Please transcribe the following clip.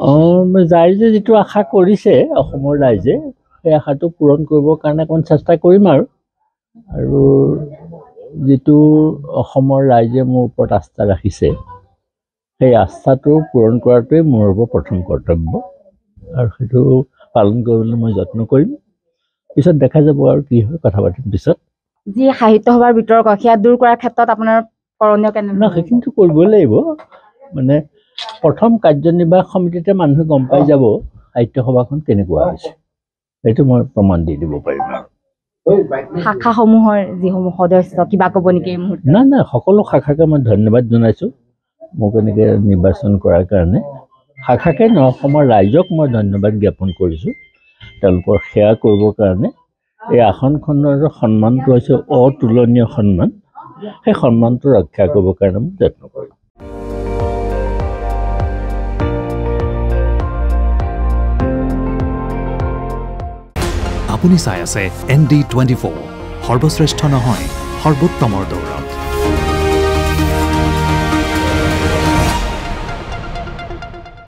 ৰাইজে যিটো আশা কৰিছে অসমৰ ৰাইজে সেই আশাটো পূৰণ কৰিবৰ কাৰণে অকণ চেষ্টা কৰিম আৰু যিটো অসমৰ ৰাইজে মোৰ ওপৰত আস্থা ৰাখিছে সেই আস্থাটো পূৰণ কৰাটোৱেই মোৰ ওপৰত প্ৰথম কৰ্তব্য আৰু সেইটো পালন কৰিবলৈ মই যত্ন কৰিম পিছত দেখা যাব আৰু কি হয় কথা পাতিম পিছত যি সাহিত্য সভাৰ বিতৰ্ক সেয়া দূৰ কৰাৰ ক্ষেত্ৰত আপোনাৰ কৰণীয় কেনে সেইখিনিতো কৰিবই লাগিব মানে প্ৰথম কাৰ্যনিৰ্বাহক সমিতিতে মানুহে গম পাই যাব সাহিত্য সভাখন কেনেকুৱা হৈছে সেইটো মই প্ৰমাণ দি দিব পাৰিম শাখাসমূহৰ যিসমূহ সদস্য কিবা ক'ব নেকি নাই সকলো শাখাকে মই ধন্যবাদ জনাইছোঁ মোক এনেকৈ নিৰ্বাচন কৰাৰ কাৰণে শাখাকে নহয় অসমৰ ৰাইজক মই ধন্যবাদ জ্ঞাপন কৰিছোঁ তেওঁলোকৰ সেৱা কৰিবৰ কাৰণে এই আসনখনৰ সন্মানটো হৈছে অতুলনীয় সন্মান সেই সন্মানটো ৰক্ষা কৰিবৰ কাৰণে মই যত্ন কৰিম আপুনি চাই আছে ND24 সৰ্বশ্ৰেষ্ঠ নহয় সৰ্বোত্তমৰ দৌৰ